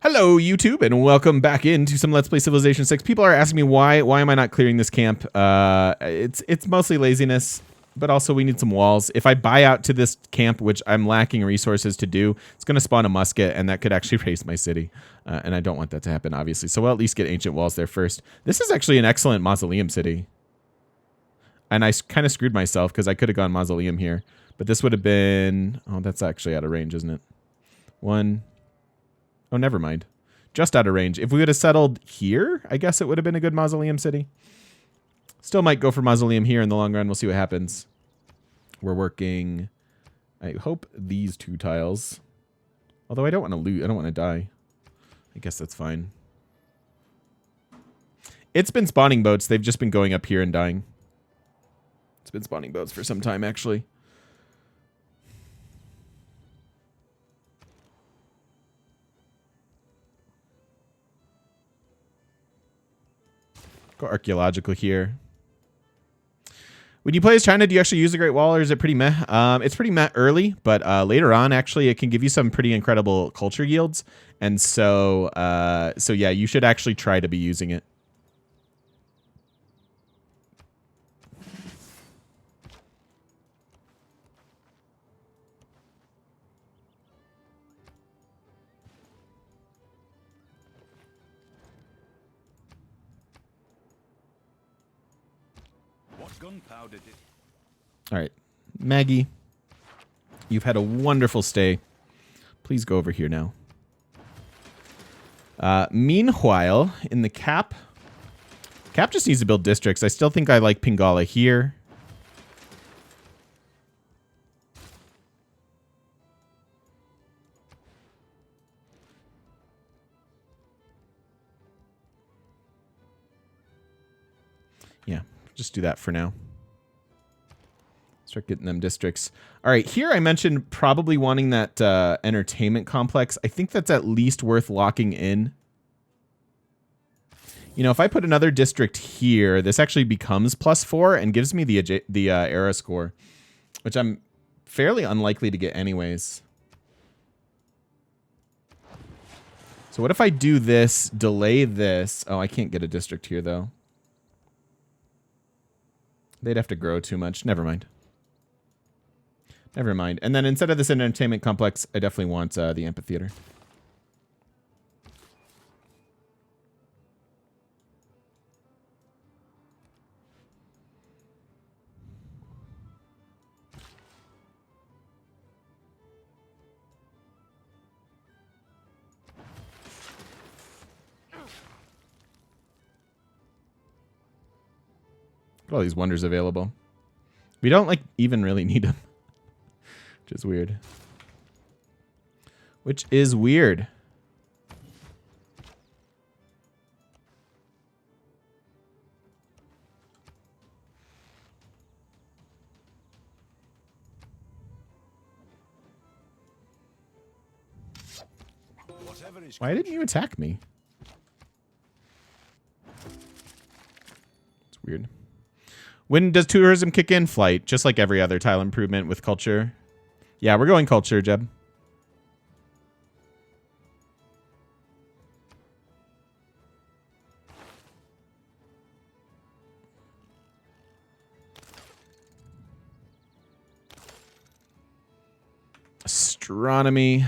Hello, YouTube, and welcome back into some Let's Play Civilization 6. People are asking me why am I not clearing this camp? It's mostly laziness, but also we need some walls. If I buy out to this camp, which I'm lacking resources to do, it's going to spawn a musket, and that could actually raise my city. And I don't want that to happen, obviously. So we'll at least get ancient walls there first. This is actually an excellent mausoleum city. And I kind of screwed myself because I could have gone mausoleum here. But this would have been... Oh, that's actually out of range, isn't it? One... Oh, never mind. Just out of range. If we would have settled here, I guess it would have been a good mausoleum city. Still might go for mausoleum here in the long run. We'll see what happens. We're working, I hope, these two tiles. Although I don't want to loot. I don't want to die. I guess that's fine. It's been spawning boats. They've just been going up here and dying. It's been spawning boats for some time, actually. Go archaeological here. When you play as China, do you actually use the Great Wall, or is it pretty meh? It's pretty meh early, but later on, actually, it can give you some pretty incredible culture yields. And so yeah, you should actually try to be using it. Gunpowder did. All right, Maggie, you've had a wonderful stay. Please go over here now. Meanwhile, in the Cap just needs to build districts. I still think I like Pingala here. Yeah. Just do that for now. Start getting them districts. All right, here I mentioned probably wanting that entertainment complex. I think that's at least worth locking in. You know, if I put another district here, this actually becomes +4 and gives me the era score, which I'm fairly unlikely to get anyways. So what if I do this, delay this? Oh, I can't get a district here, though. They'd have to grow too much. Never mind. Never mind. And then instead of this entertainment complex, I definitely want the amphitheater. All these wonders available. We don't, like, even really need them. Which is weird. Which is weird. Why didn't you attack me? It's weird. When does tourism kick in? Flight, just like every other tile improvement with culture. Yeah, we're going culture, Jeb. Astronomy.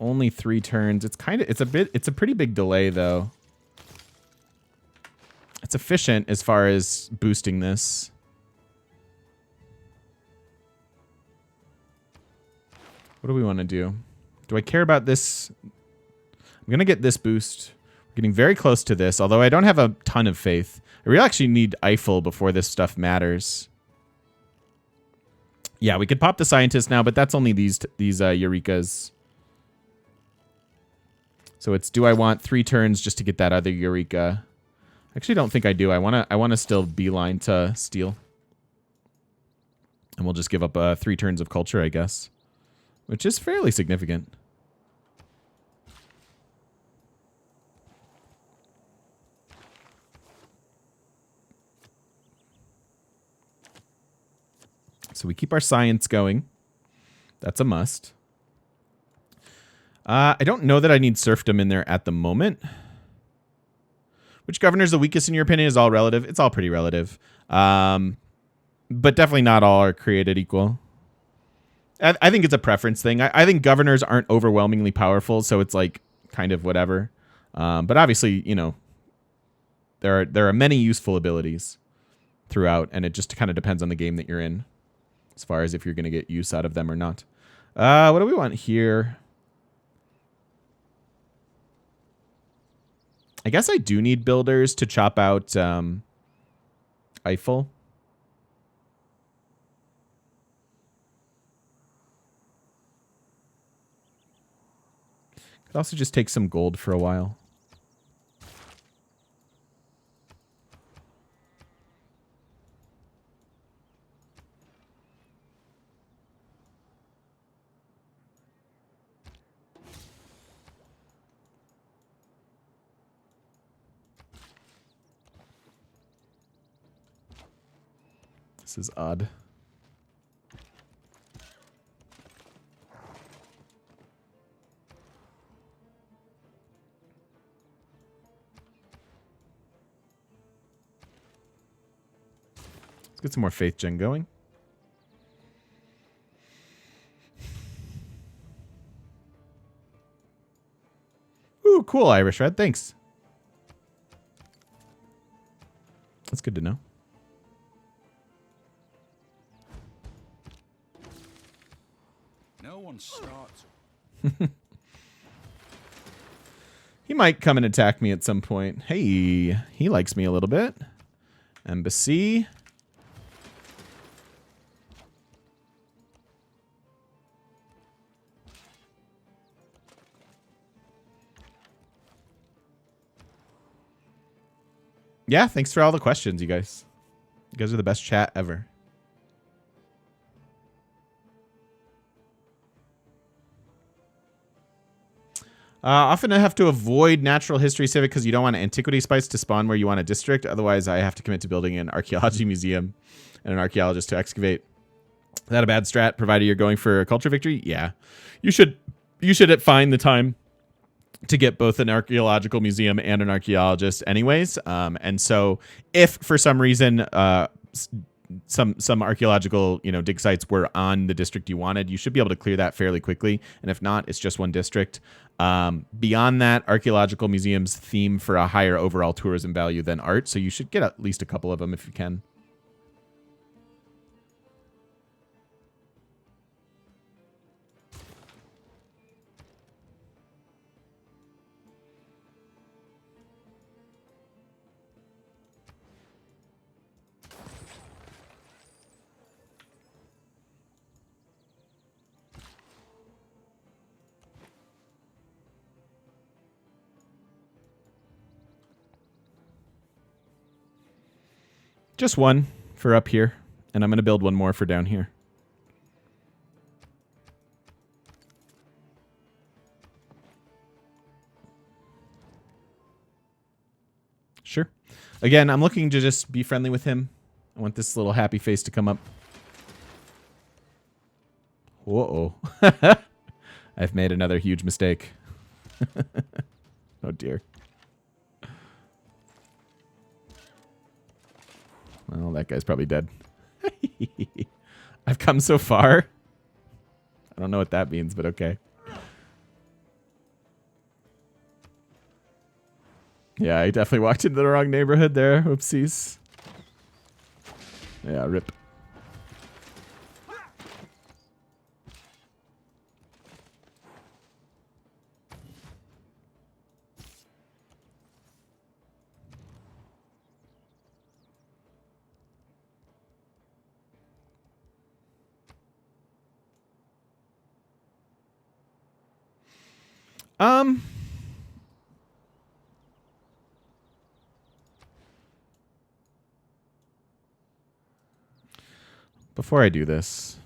Only 3 turns. It's a pretty big delay though. It's efficient as far as boosting this. What do we want to do? Do I care about this? I'm going to get this boost. We're getting very close to this, although I don't have a ton of faith. I really actually need Eiffel before this stuff matters. Yeah, we could pop the scientist now, but that's only these Eurekas. So it's, do I want 3 turns just to get that other Eureka? I actually don't think I do. I wanna still beeline to steel. And we'll just give up 3 turns of culture, I guess. Which is fairly significant. So we keep our science going. That's a must. I don't know that I need serfdom in there at the moment. Which governor is the weakest in your opinion is all relative. It's all pretty relative. But definitely not all are created equal. I think it's a preference thing. I think governors aren't overwhelmingly powerful, so it's like kind of whatever. But obviously, you know, there are many useful abilities throughout, and it just kind of depends on the game that you're in as far as if you're going to get use out of them or not. What do we want here? I guess I do need builders to chop out Eiffel. Could also just take some gold for a while. This is odd. Let's get some more faith gen going. Ooh, cool, Irish Red. Thanks. That's good to know. No one starts. He might come and attack me at some point. Hey, he likes me a little bit. Embassy. Yeah, thanks for all the questions, you guys. You guys are the best chat ever. Often I have to avoid natural history civic because you don't want antiquity spice to spawn where you want a district. Otherwise, I have to commit to building an archaeology museum and an archaeologist to excavate. Is that a bad strat, provided you're going for a culture victory? Yeah. You should find the time to get both an archaeological museum and an archaeologist anyways. And so if for some reason some archaeological, you know, dig sites were on the district you wanted, you should be able to clear that fairly quickly. And if not, it's just one district. Beyond that, archaeological museums theme for a higher overall tourism value than art, so you should get at least a couple of them if you can. Just one for up here, and I'm going to build one more for down here. Sure. Again, I'm looking to just be friendly with him. I want this little happy face to come up. Whoa. I've made another huge mistake. Oh, dear. Well, that guy's probably dead. I've come so far. I don't know what that means, but okay. Yeah, I definitely walked into the wrong neighborhood there. Oopsies. Yeah, rip. Before I do this,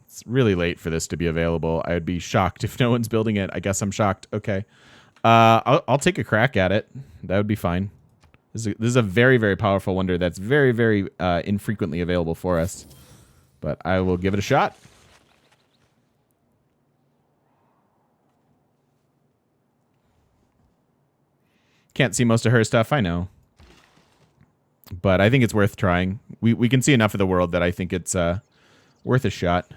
it's really late for this to be available. I would be shocked if no one's building it. I guess I'm shocked. Okay. I'll take a crack at it. That would be fine. This is a very, very powerful wonder that's very, very infrequently available for us. But I will give it a shot. Can't see most of her stuff, I know. But I think it's worth trying. We can see enough of the world that I think it's worth a shot.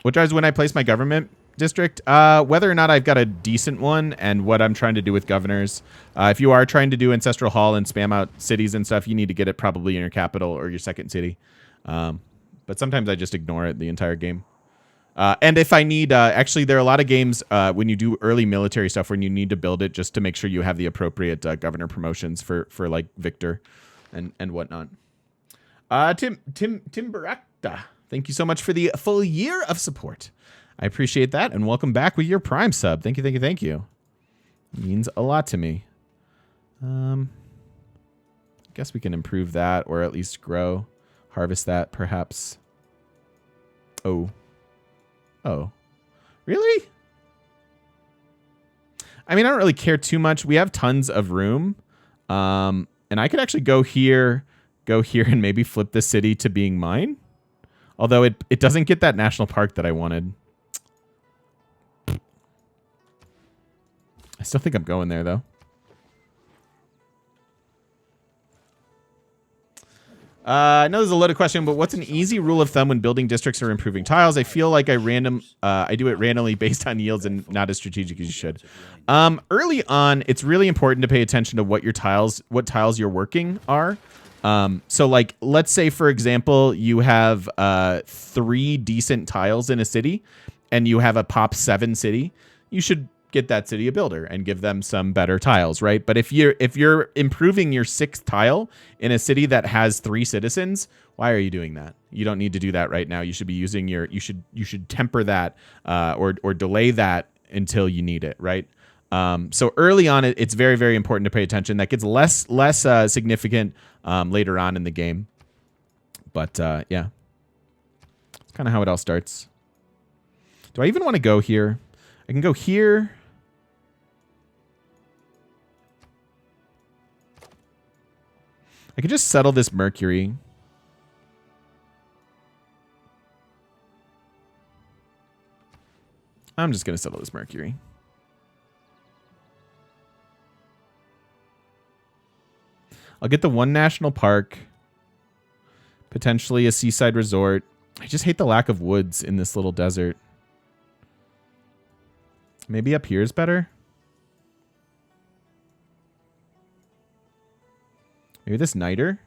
What drives when I place my government district? Whether or not I've got a decent one and what I'm trying to do with governors. If you are trying to do Ancestral Hall and spam out cities and stuff, you need to get it probably in your capital or your second city. But sometimes I just ignore it the entire game. And if I need, actually, there are a lot of games when you do early military stuff when you need to build it just to make sure you have the appropriate governor promotions for like Victor and whatnot. Tim Barakta, thank you so much for the full year of support. I appreciate that, and welcome back with your Prime sub. Thank you, thank you, thank you. It means a lot to me. I guess we can improve that, or at least grow, harvest that, perhaps. Oh, really? I mean, I don't really care too much. We have tons of room, and I could actually go here, and maybe flip the city to being mine. Although it doesn't get that national park that I wanted. I still think I'm going there, though. I know there's a loaded question, but what's an easy rule of thumb when building districts or improving tiles? I feel like I do it randomly based on yields and not as strategic as you should. Early on, it's really important to pay attention to what tiles you're working are. So like, let's say, for example, you have 3 decent tiles in a city and you have a pop 7 city. You should get that city a builder and give them some better tiles, right? But if you're improving your 6th tile in a city that has 3 citizens, why are you doing that? You don't need to do that right now. You should be using you should temper that or delay that until you need it, right? So early on, it's very, very important to pay attention. That gets less significant later on in the game. But yeah, that's kind of how it all starts. Do I even want to go here? I can go here. I could just settle this Mercury. I'm just going to settle this Mercury. I'll get the one national park. Potentially a seaside resort. I just hate the lack of woods in this little desert. Maybe up here is better. Maybe this niter.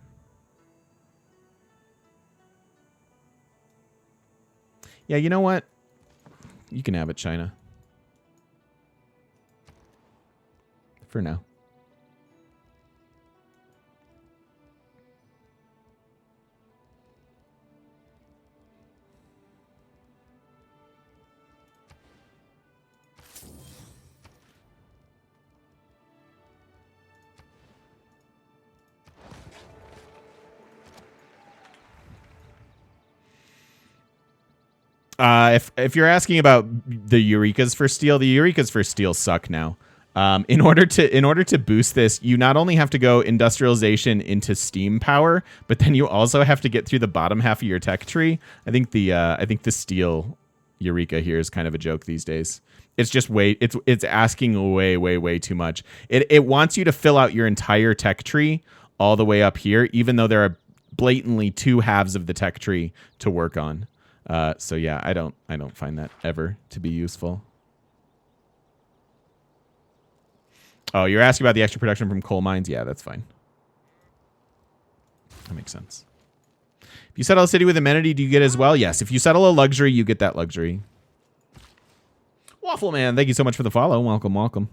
Yeah, you know what? You can have it, China. For now. If you're asking about the Eurekas for steel, the Eurekas for steel suck now. In order to boost this, you not only have to go industrialization into steam power, but then you also have to get through the bottom half of your tech tree. I think the steel Eureka here is kind of a joke these days. It's just it's asking way too much. It wants you to fill out your entire tech tree all the way up here, even though there are blatantly 2 halves of the tech tree to work on. So yeah, I don't find that ever to be useful. Oh, you're asking about the extra production from coal mines? Yeah, that's fine. That makes sense. If you settle a city with amenity, do you get it as well? Yes. If you settle a luxury, you get that luxury. Waffle Man, thank you so much for the follow. Welcome, welcome.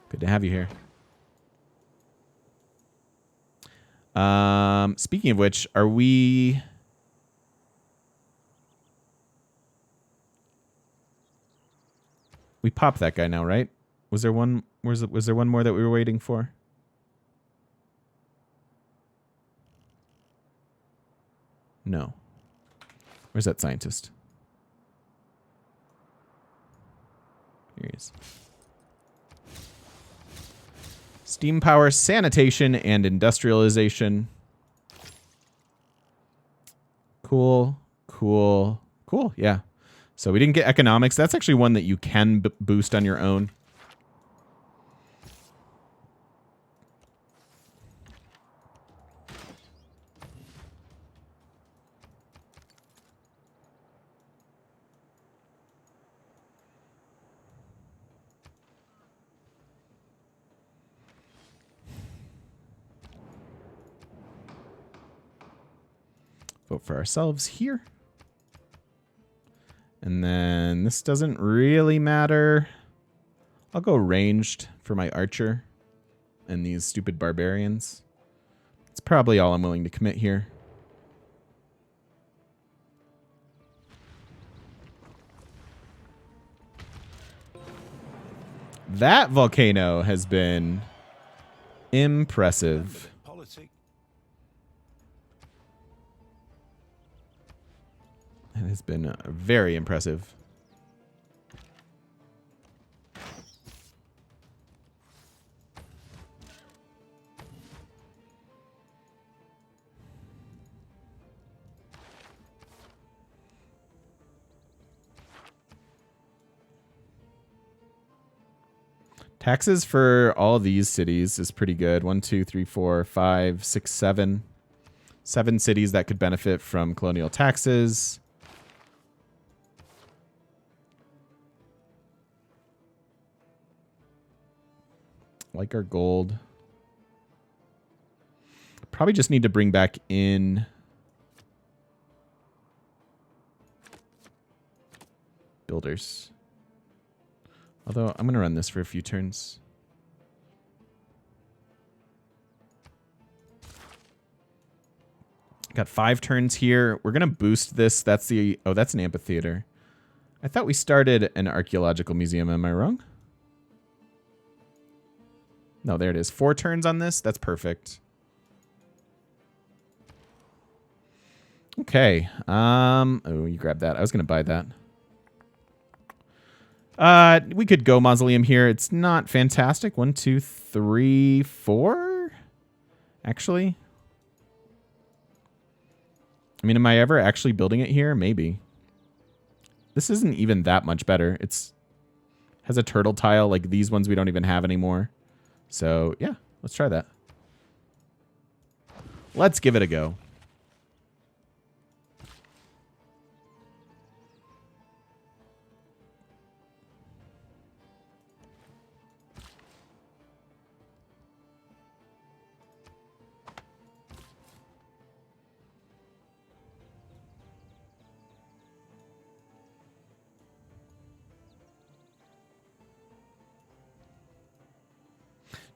Good to have you here. Speaking of which, are we... We popped that guy now, right? Was there one? Was there one more that we were waiting for? No. Where's that scientist? Here he is. Steam power, sanitation, and industrialization. Cool, cool, cool. Yeah. So we didn't get economics. That's actually one that you can boost on your own. Vote for ourselves here. And then this doesn't really matter. I'll go ranged for my archer and these stupid barbarians. It's probably all I'm willing to commit here. That volcano has been impressive. It has been very impressive. Taxes for all of these cities is pretty good. 1, 2, 3, 4, 5, 6, 7. 7 cities that could benefit from colonial taxes. Like our gold. Probably just need to bring back in builders. Although I'm going to run this for a few turns. Got 5 turns here. We're going to boost this. That's the... Oh, that's an amphitheater. I thought we started an archaeological museum. Am I wrong? No, there it is. 4 turns on this. That's perfect. Okay. Oh, you grabbed that. I was going to buy that. We could go Mausoleum here. It's not fantastic. 1, 2, 3, 4? Actually. I mean, am I ever actually building it here? Maybe. This isn't even that much better. It's has a turtle tile like these ones we don't even have anymore. So, yeah, let's try that. Let's give it a go.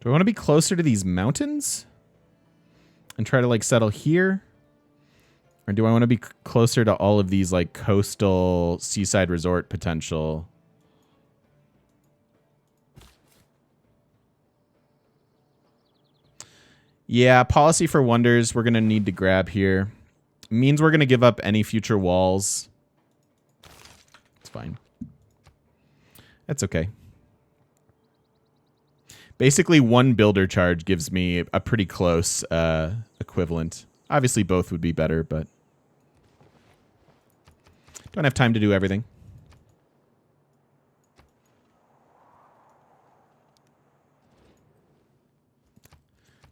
Do I want to be closer to these mountains and try to like settle here? Or do I want to be closer to all of these like coastal seaside resort potential? Yeah, policy for wonders we're going to need to grab here. Means we're going to give up any future walls. It's fine. That's okay. Basically, 1 builder charge gives me a pretty close equivalent. Obviously, both would be better, but don't have time to do everything.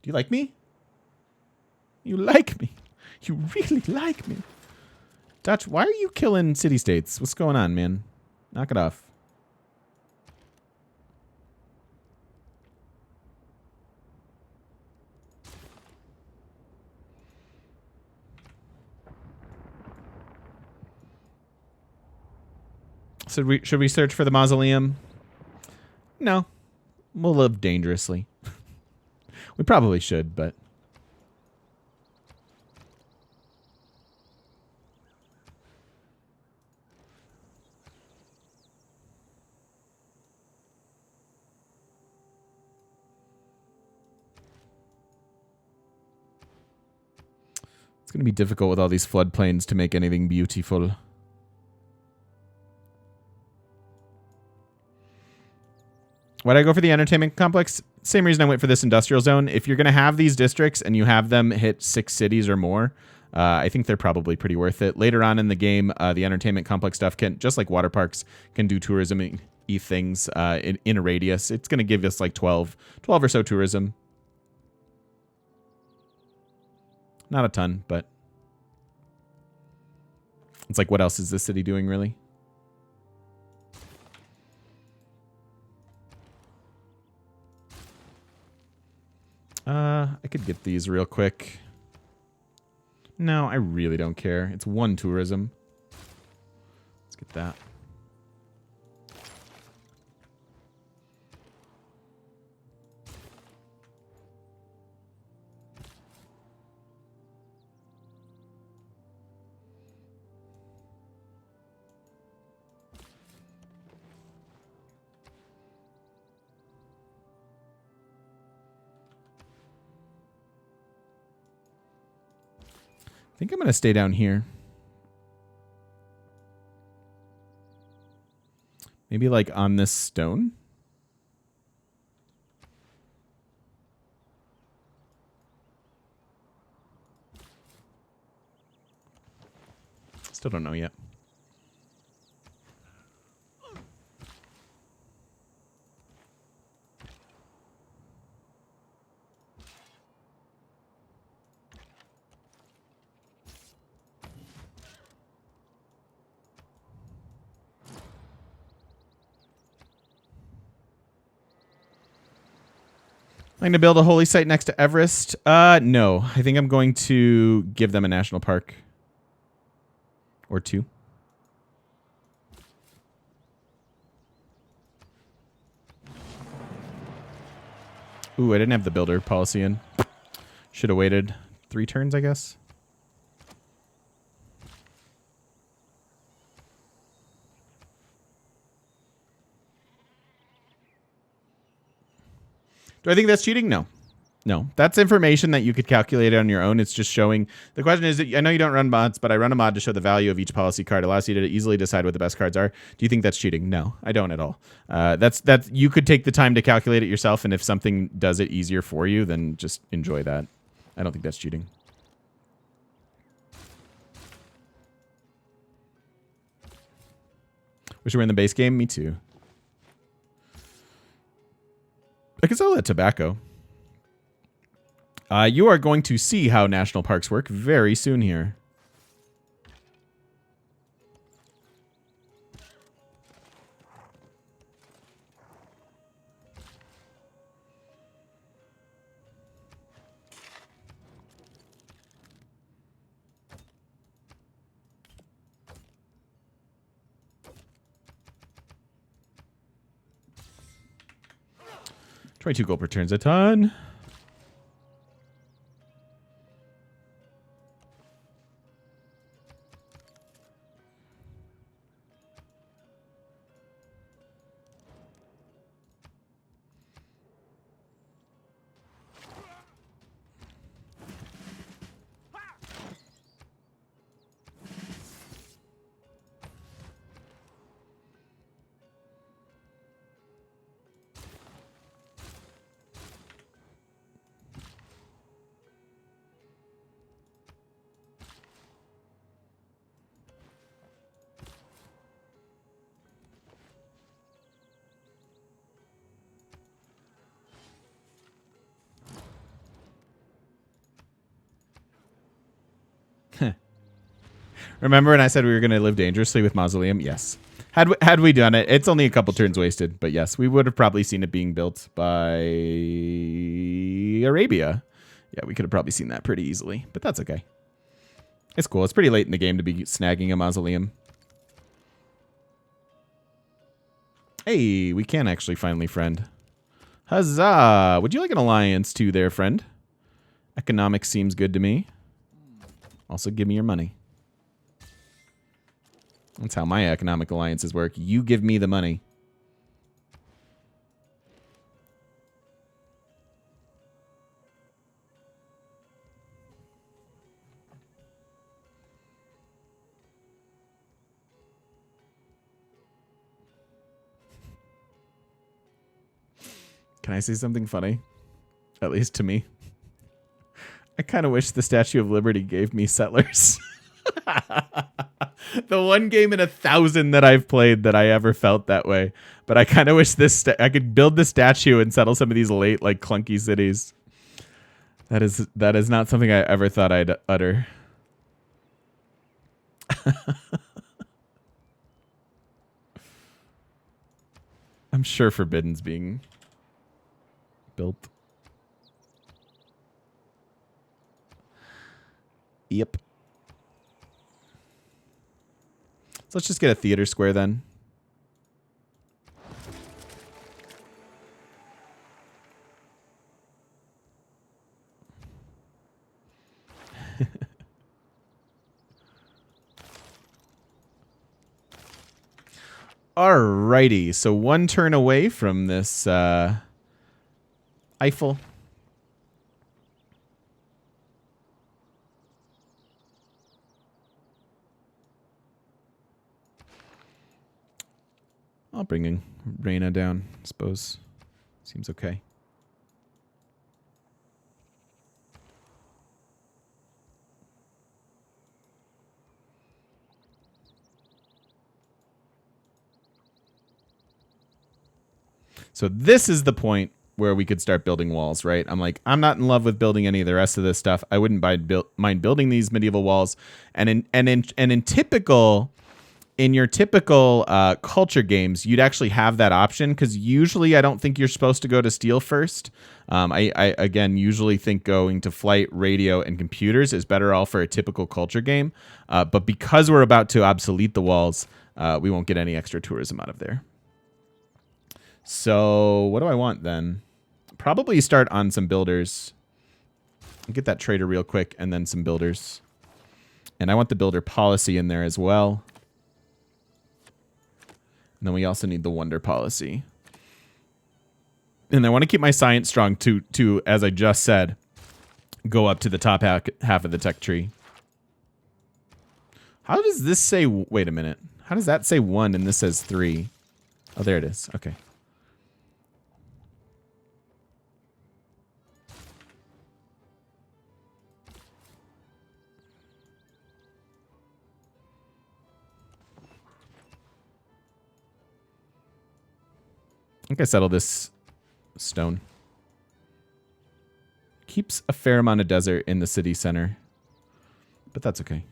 Do you like me? You like me. You really like me. Dutch, why are you killing city-states? What's going on, man? Knock it off. Should we search for the mausoleum? No. We'll live dangerously. We probably should, but... It's going to be difficult with all these floodplains to make anything beautiful. Why'd I go for the entertainment complex? same reason I went for this industrial zone. If you're going to have these districts and you have them hit 6 cities or more, I think they're probably pretty worth it. Later on in the game, the entertainment complex stuff can, just like water parks, can do tourism-y things in a radius. It's going to give us like 12 or so tourism. Not a ton, but it's like, what else is this city doing, really? I could get these real quick. No, I really don't care. It's 1 tourism. Let's get that. I think I'm going to stay down here. Maybe like on this stone. Still don't know yet. I'm going to build a holy site next to Everest. No. I think I'm going to give them a national park. Or 2. Ooh, I didn't have the builder policy in. Should have waited 3 turns, I guess. Do I think that's cheating? No. No. That's information that you could calculate on your own. It's just showing. The question is, I know you don't run mods, but I run a mod to show the value of each policy card. It allows you to easily decide what the best cards are. Do you think that's cheating? No, I don't at all. That's you could take the time to calculate it yourself, and if something does it easier for you, then just enjoy that. I don't think that's cheating. Wish we were in the base game? Me too. I can sell that tobacco. You are going to see how national parks work very soon here. $22 gold per turn's a ton. Remember when I said we were going to live dangerously with Mausoleum? Yes. Had we done it, it's only a couple turns wasted. But yes, we would have probably seen it being built by Arabia. Yeah, we could have probably seen that pretty easily. But that's okay. It's cool. It's pretty late in the game to be snagging a Mausoleum. Hey, we can actually finally friend. Huzzah! Would you like an alliance too there, friend? Economics seems good to me. Also, give me your money. That's how my economic alliances work. You give me the money. Can I say something funny? At least to me. I kind of wish the Statue of Liberty gave me settlers. The one game in 1,000 that I've played that I ever felt that way. But I kind of wish I could build the statue and settle some of these late, like, clunky cities. That is not something I ever thought I'd utter. I'm sure Forbidden's being built. Yep. So let's just get a theater square then. Alrighty, so one turn away from this Eiffel. I'll bring in Reyna down, I suppose. Seems okay. So this is the point where we could start building walls, right? I'm like, I'm not in love with building any of the rest of this stuff. I wouldn't mind building these medieval walls. And in your typical culture games, you'd actually have that option because usually I don't think you're supposed to go to steel first. I again usually think going to flight, radio, and computers is better all for a typical culture game. But because we're about to obsolete the walls, we won't get any extra tourism out of there. So what do I want then? Probably start on some builders. Get that trader real quick and then some builders. And I want the builder policy in there as well. And then we also need the wonder policy. And I want to keep my science strong to, as I just said, go up to the top half of the tech tree. How does this say, wait a minute. How does that say 1 and this says 3? Oh, there it is. Okay. I think I settled this stone. Keeps a fair amount of desert in the city center, but that's okay.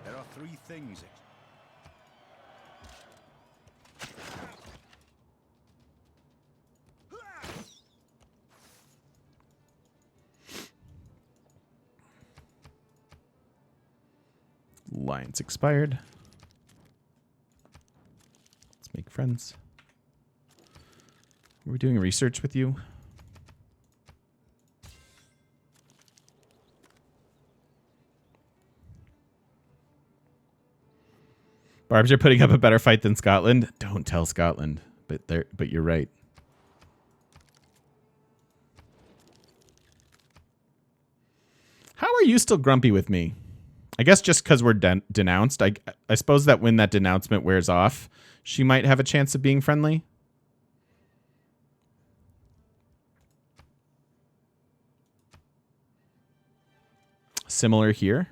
There are 3 things. Alliance expired. Let's make friends. Are we doing research with you? Barbs are putting up a better fight than Scotland. Don't tell Scotland, but you're right. How are you still grumpy with me? I guess just because we're denounced. I suppose that when that denouncement wears off, she might have a chance of being friendly. Similar here.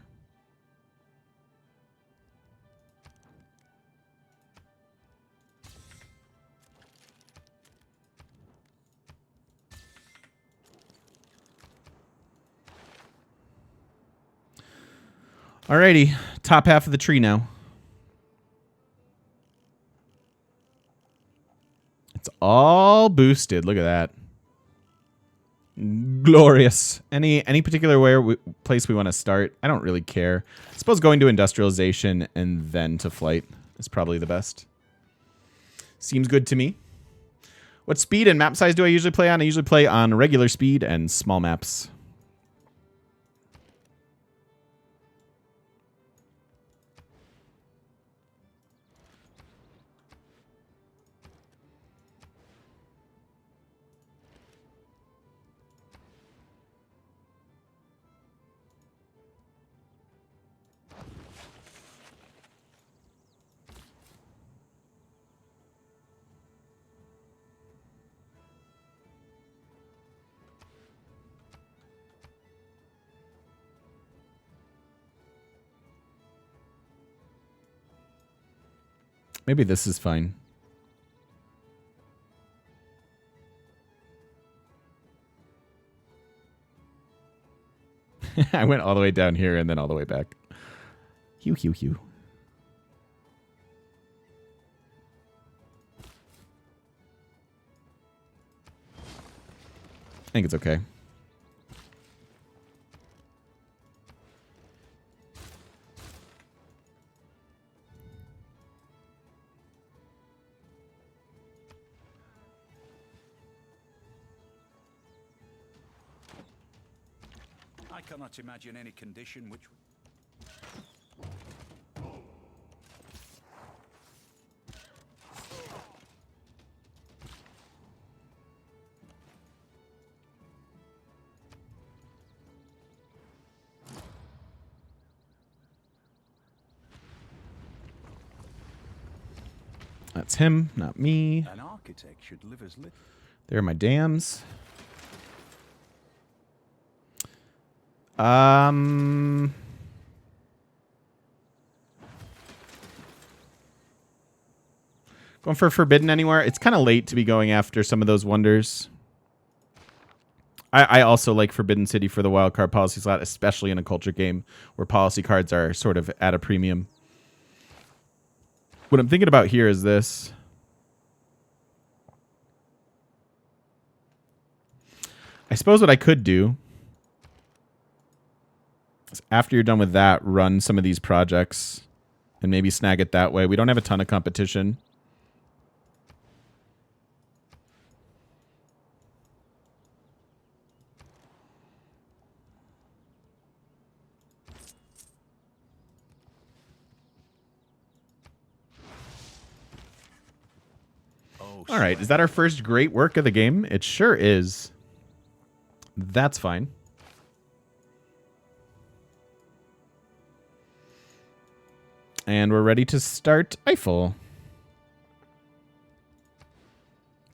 Alrighty, top half of the tree now. It's all boosted. Look at that. Glorious. Any particular place we want to start? I don't really care. I suppose going to industrialization and then to flight is probably the best. Seems good to me. What speed and map size do I usually play on? I usually play on regular speed and small maps. Maybe this is fine. I went all the way down here and then all the way back. Hew, hew, hew. I think it's okay. I cannot imagine any condition which... That's him, not me. An architect should live as little. There are my dams. Going for Forbidden Anywhere. It's kind of late to be going after some of those wonders. I also like Forbidden City for the wildcard policy slot, especially in a culture game where policy cards are sort of at a premium. What I'm thinking about here is this. I suppose what I could do is after you're done with that, run some of these projects and maybe snag it that way. We don't have a ton of competition. All right, is that our first great work of the game? It sure is. That's fine. And we're ready to start Eiffel.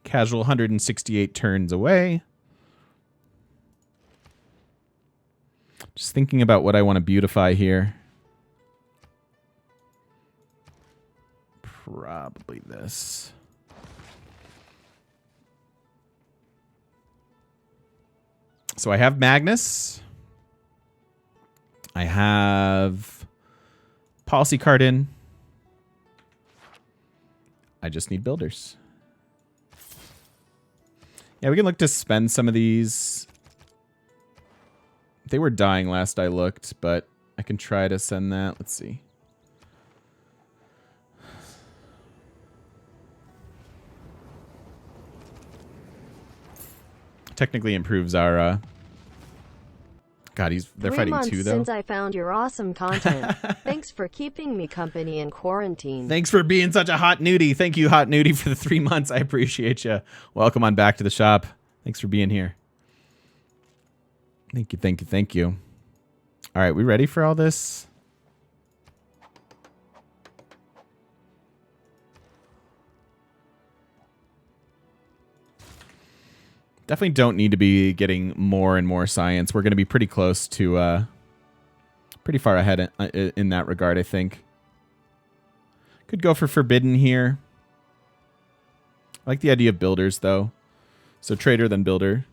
Casual 168 turns away. Just thinking about what I want to beautify here. Probably this. So I have Magnus. I have policy card in. I just need builders. Yeah, we can look to spend some of these. They were dying last I looked, but I can try to send that. Let's see. Technically improves our God, they're fighting too, though. 3 months since I found your awesome content. Thanks for keeping me company in quarantine. Thanks for being such a hot nudie. Thank you, hot nudie, for the 3 months. I appreciate you. Welcome on back to the shop. Thanks for being here. Thank you, thank you, thank you. All right, we ready for all this? Definitely don't need to be getting more and more science. We're going to be pretty close to, pretty far ahead in that regard, I think. Could go for Forbidden here. I like the idea of builders, though. So trader, then builder.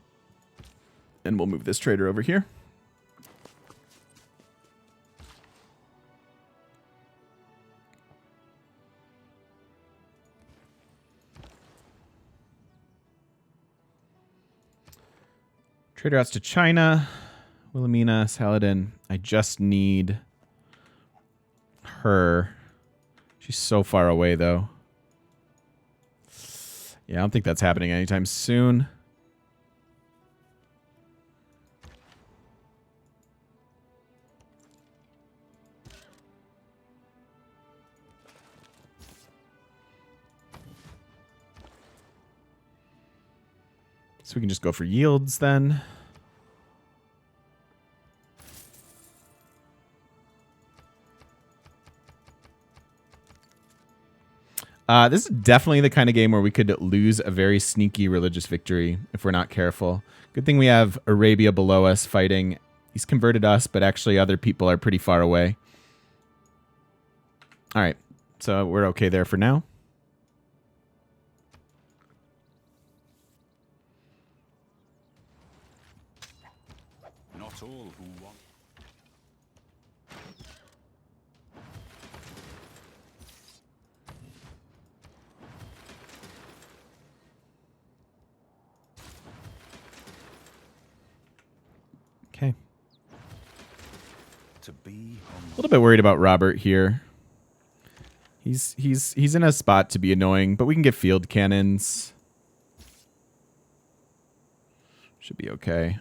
And we'll move this trader over here. Trader outs to China. Wilhelmina, Saladin. I just need her. She's so far away, though. Yeah, I don't think that's happening anytime soon. So we can just go for yields then. This is definitely the kind of game where we could lose a very sneaky religious victory if we're not careful. Good thing we have Arabia below us fighting. He's converted us, but actually other people are pretty far away. All right. So we're okay there for now. Not all who want. Okay. To be A little bit worried about Robert here. He's in a spot to be annoying, but we can get field cannons. Should be okay.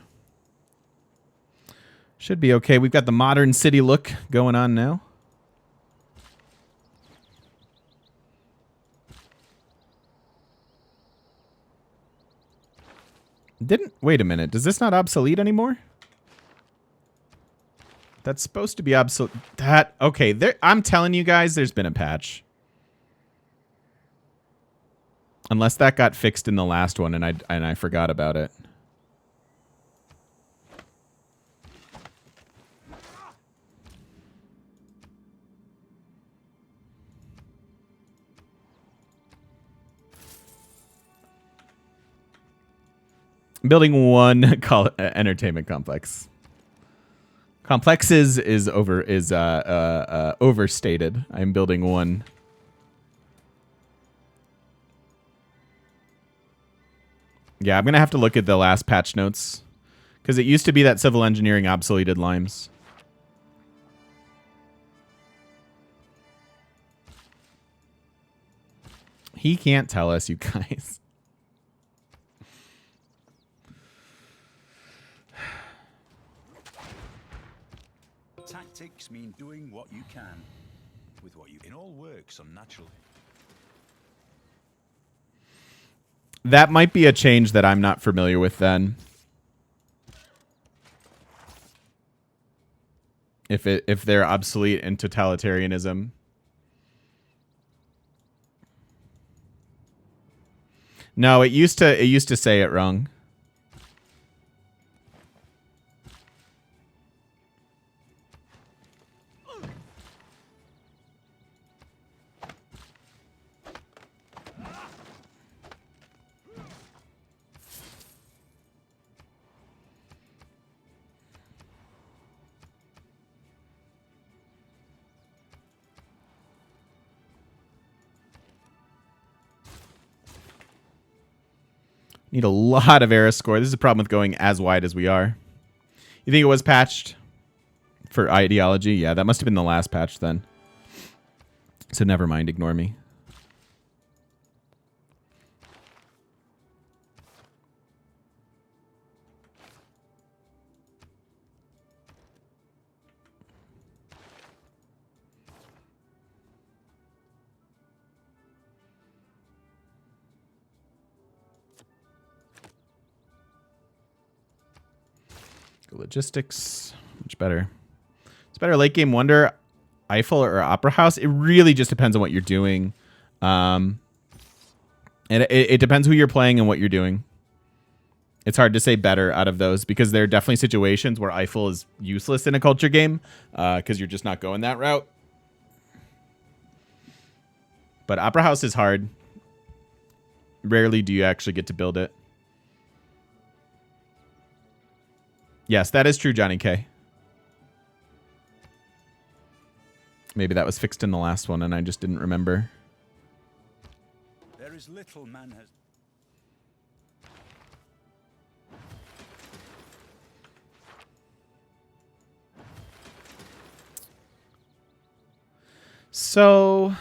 Should be okay. We've got the modern city look going on now. Wait a minute. Does this not obsolete anymore? That's supposed to be obsolete. Okay, I'm telling you guys, there's been a patch. Unless that got fixed in the last one and I forgot about it. Building one entertainment complex. Complexes is overstated. I'm building one. Yeah, I'm gonna have to look at the last patch notes because it used to be that civil engineering obsoleted limes. He can't tell us, you guys. Tactics mean doing what you can with what you. It all works unnaturally. That might be a change that I'm not familiar with then. If they're obsolete in totalitarianism. No, it used to say it wrong. Need a lot of era score. This is a problem with going as wide as we are. You think it was patched for ideology? Yeah, that must have been the last patch then. So never mind, ignore me. Logistics, much better. It's better late game wonder, Eiffel or Opera House. It really just depends on what you're doing. And it depends who you're playing and what you're doing. It's hard to say better out of those because there are definitely situations where Eiffel is useless in a culture game because you're just not going that route. But Opera House is hard. Rarely do you actually get to build it. Yes, that is true, Johnny K. Maybe that was fixed in the last one and I just didn't remember. There is little man has. So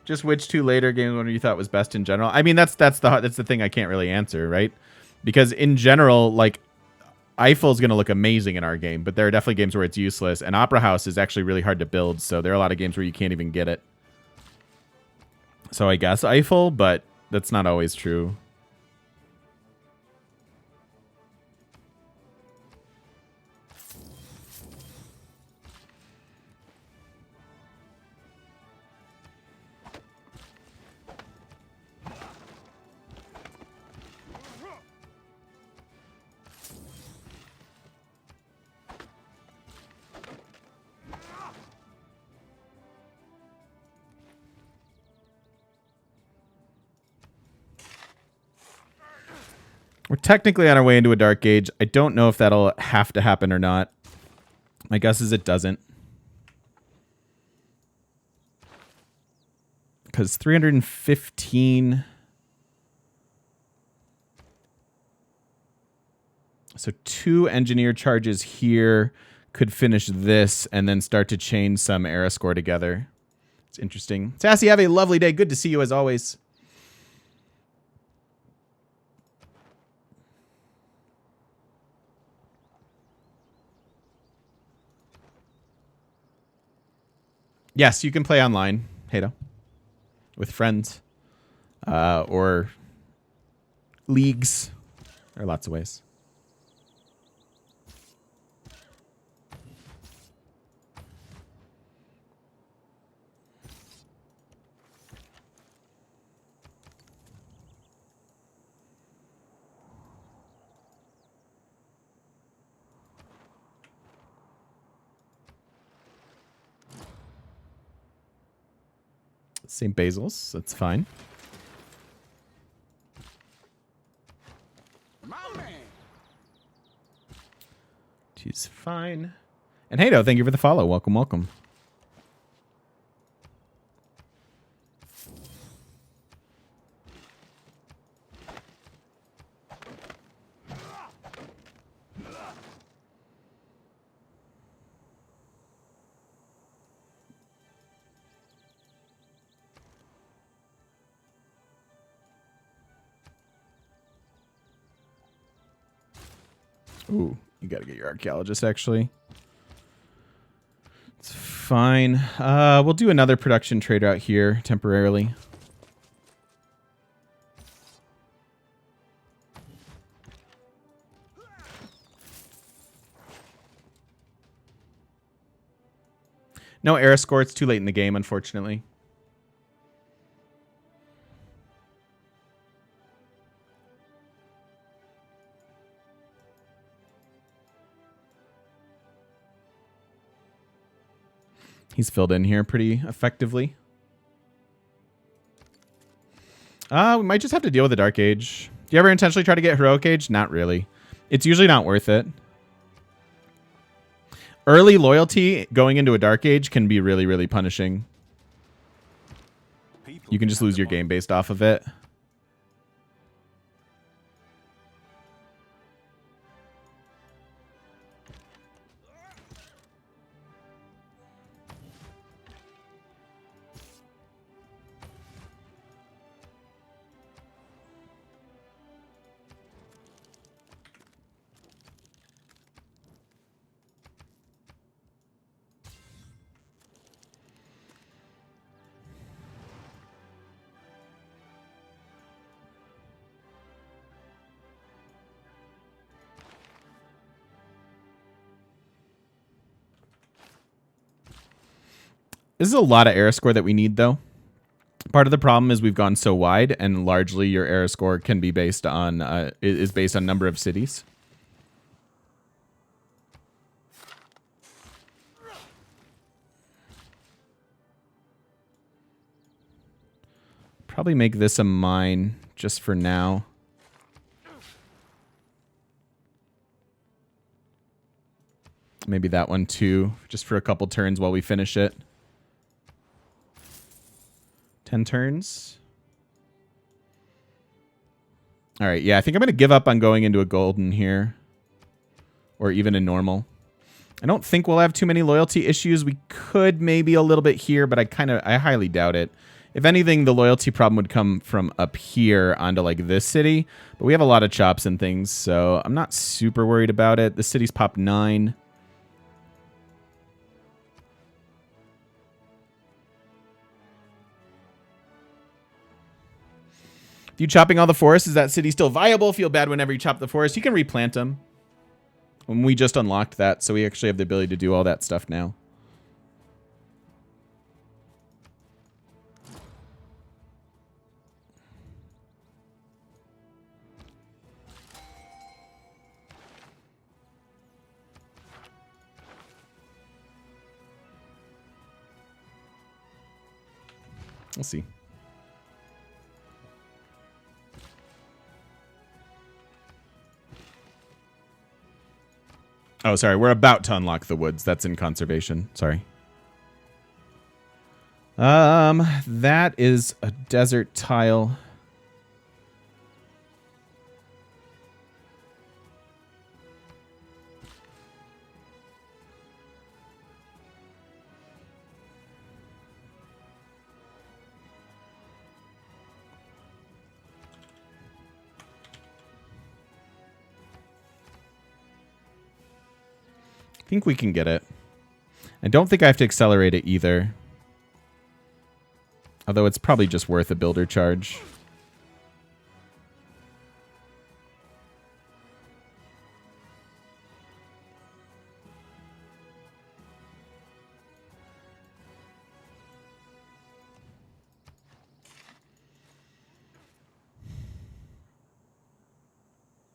just which two later games wonder you thought was best in general? I mean, that's the thing I can't really answer, right? Because in general, like Eiffel's going to look amazing in our game, but there are definitely games where it's useless, and Opera House is actually really hard to build, so there are a lot of games where you can't even get it. So I guess Eiffel, but that's not always true. We're technically on our way into a dark age. I don't know if that'll have to happen or not. My guess is it doesn't. Because 315... So 2 engineer charges here could finish this and then start to chain some era score together. It's interesting. Sassy, have a lovely day. Good to see you as always. Yes, you can play online, Hato, with friends or leagues. There are lots of ways. St. Basil's, that's fine. She's fine. And Hato, thank you for the follow. Welcome, welcome. Ooh, you gotta get your archaeologist, actually. It's fine. We'll do another production trader out here temporarily. No era score. It's too late in the game, unfortunately. He's filled in here pretty effectively. We might just have to deal with the Dark Age. Do you ever intentionally try to get Heroic Age? Not really. It's usually not worth it. Early loyalty going into a Dark Age can be really, really punishing. You can just lose your game based off of it. This is a lot of era score that we need, though. Part of the problem is we've gone so wide, and largely your era score can be based on is based on number of cities. Probably make this a mine just for now. Maybe that one too, just for a couple turns while we finish it. 10 turns. All right, yeah, I think I'm going to give up on going into a golden here. Or even a normal. I don't think we'll have too many loyalty issues. We could maybe a little bit here, but I highly doubt it. If anything, the loyalty problem would come from up here onto like this city. But we have a lot of chops and things, so I'm not super worried about it. The city's popped 9. You chopping all the forests? Is that city still viable? Feel bad whenever you chop the forest. You can replant them. When we just unlocked that, so we actually have the ability to do all that stuff now. We'll see. Oh, sorry. We're about to unlock the woods. That's in conservation. Sorry. That is a desert tile. I think we can get it. I don't think I have to accelerate it either. Although it's probably just worth a builder charge.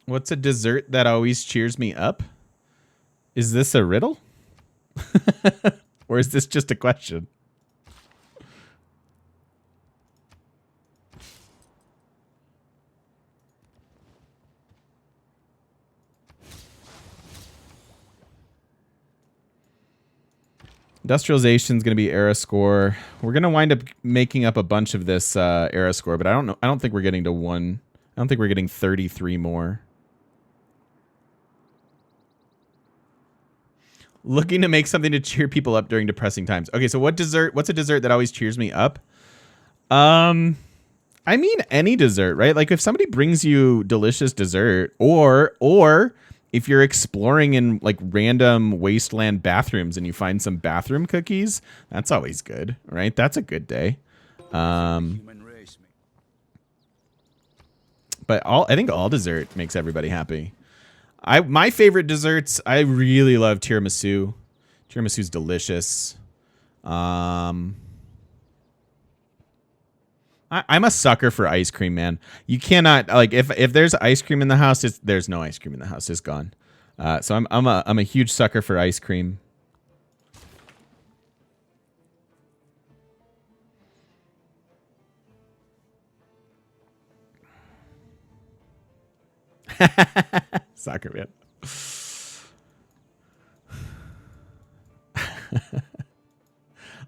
What's a dessert that always cheers me up? Is this a riddle? Or is this just a question? Industrialization is going to be era score. We're going to wind up making up a bunch of this era score, but I don't know. I don't think we're getting to one. I don't think we're getting 33 more. Looking to make something to cheer people up during depressing times. Okay, so what's a dessert that always cheers me up? I mean any dessert, right? Like if somebody brings you delicious dessert, or if you're exploring in like random wasteland bathrooms and you find some bathroom cookies, that's always good, right? That's a good day. But I think all dessert makes everybody happy. My favorite desserts, I really love tiramisu. Tiramisu's delicious. I'm a sucker for ice cream, man. You cannot like if there's ice cream in the house, there's no ice cream in the house. It's gone. So I'm a huge sucker for ice cream. Soccer man.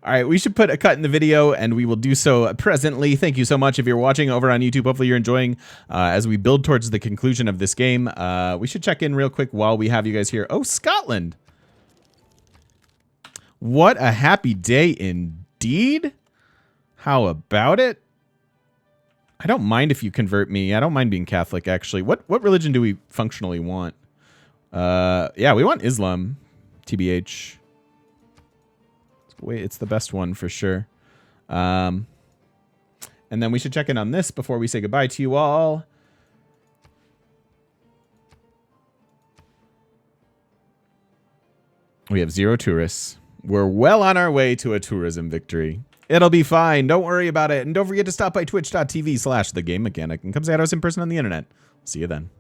All right, we should put a cut in the video, and we will do so presently. Thank you so much if you're watching over on YouTube. Hopefully you're enjoying as we build towards the conclusion of this game. We should check in real quick while we have you guys here. Oh, Scotland. What a happy day indeed. How about it? I don't mind if you convert me. I don't mind being Catholic, actually. What religion do we functionally want? Yeah, we want Islam, TBH. Wait, it's the best one for sure. And then we should check in on this before we say goodbye to you all. We have 0 tourists. We're well on our way to a tourism victory. It'll be fine. Don't worry about it. And don't forget to stop by twitch.tv/thegamemechanic and come say hi to us in person on the internet. See you then.